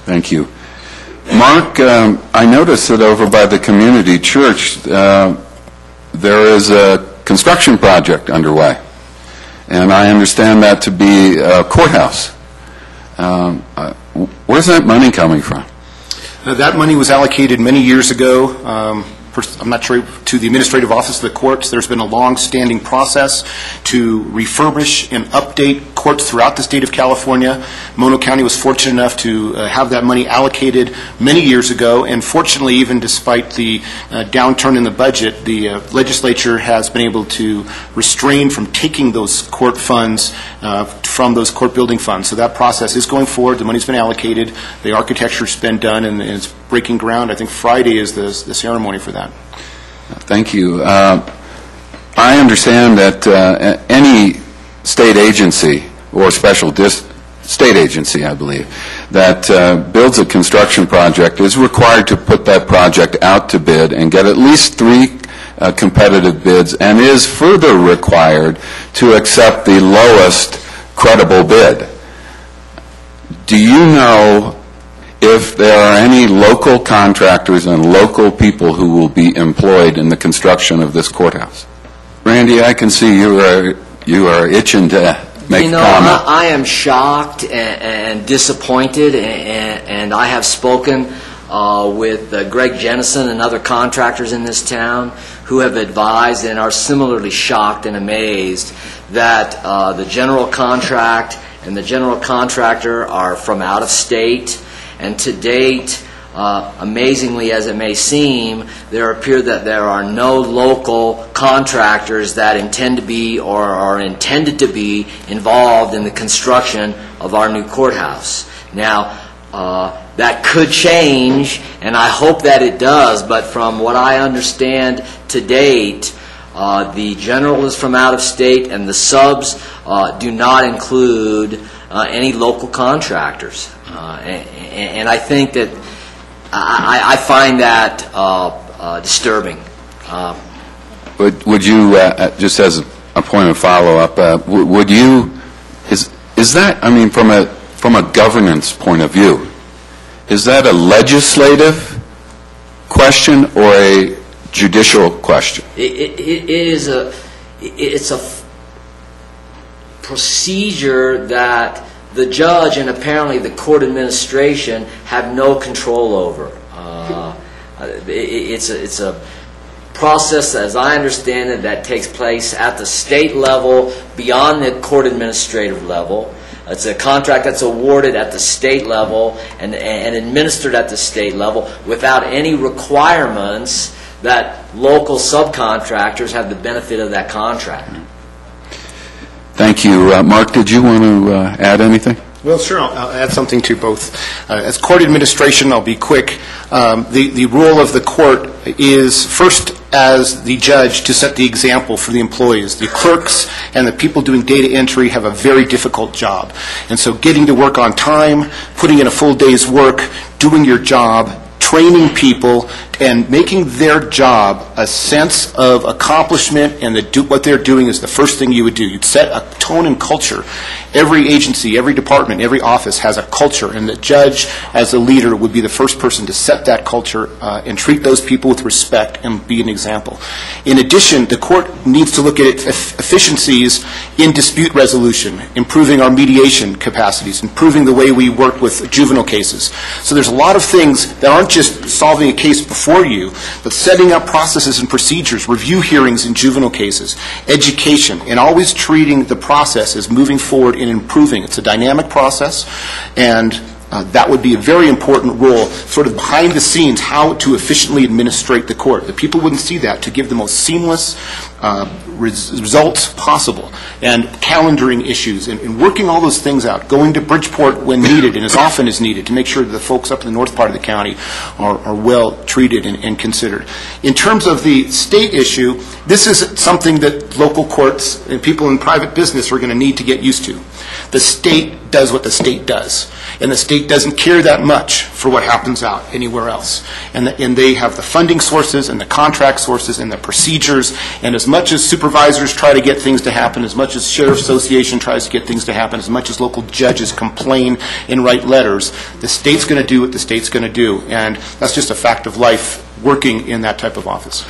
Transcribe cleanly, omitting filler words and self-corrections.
Thank you. Mark, I noticed that over by the community church, there is a construction project underway, and I understand that to be a courthouse. Where's that money coming from? That money was allocated many years ago. I'm not sure, to the administrative office of the courts. There's been a long-standing process to refurbish and update courts throughout the state of California. Mono County was fortunate enough to have that money allocated many years ago, and fortunately, even despite the downturn in the budget, the legislature has been able to restrain from taking those court funds from those court building funds. So that process is going forward. The money's been allocated. The architecture's been done, and it's breaking ground. I think Friday is the ceremony for that. Thank you. I understand that any state agency or special state agency, I believe, that builds a construction project is required to put that project out to bid and get at least 3 competitive bids, and is further required to accept the lowest credible bid. Do you know if there are any local contractors and local people who will be employed in the construction of this courthouse? Randy, I can see you are itching to make a comment. I am shocked and disappointed, and I have spoken with Greg Jennison and other contractors in this town who have advised and are similarly shocked and amazed that the general contract and the general contractor are from out of state. And to date, amazingly as it may seem, there appear that there are no local contractors that intend to be or are intended to be involved in the construction of our new courthouse. Now, that could change, and I hope that it does, but from what I understand to date, the general is from out of state, and the subs do not include any local contractors. And I think that I find that disturbing. Would you, just as a point of follow-up, would you, is that, I mean, from a governance point of view, is that a legislative question or a judicial question? It's a procedure that the judge and apparently the court administration have no control over. It's a process, as I understand it, that takes place at the state level beyond the court administrative level. It's a contract that's awarded at the state level and administered at the state level without any requirements that local subcontractors have the benefit of that contract. Thank you. Mark, did you want to add anything? Well, sure. I'll add something to both. As court administration, I'll be quick. The role of the court is first as the judge to set the example for the employees. The clerks and the people doing data entry have a very difficult job. And so getting to work on time, putting in a full day's work, doing your job, training people, and making their job a sense of accomplishment, and what they're doing is the first thing you would do. You'd set a tone and culture. Every agency, every department, every office has a culture, and the judge, as a leader, would be the first person to set that culture and treat those people with respect and be an example. In addition, the court needs to look at efficiencies in dispute resolution, improving our mediation capacities, improving the way we work with juvenile cases. So there's a lot of things that aren't just solving a case before you, but setting up processes and procedures, review hearings in juvenile cases, education, and always treating the process as moving forward and improving. It's a dynamic process, and that would be a very important role, sort of behind the scenes, how to efficiently administrate the court. The people wouldn't see that, to give the most seamless results possible, and calendaring issues, and working all those things out, going to Bridgeport when needed and as often as needed to make sure that the folks up in the north part of the county are well treated and considered. In terms of the state issue, this is something that local courts and people in private business are going to need to get used to. The state does what the state does, and the state doesn't care that much for what happens out anywhere else. And they have the funding sources and the contract sources and the procedures, and as much as supervisors try to get things to happen, as much as Sheriff Association tries to get things to happen, as much as local judges complain and write letters, the state's going to do what the state's going to do, and that's just a fact of life working in that type of office.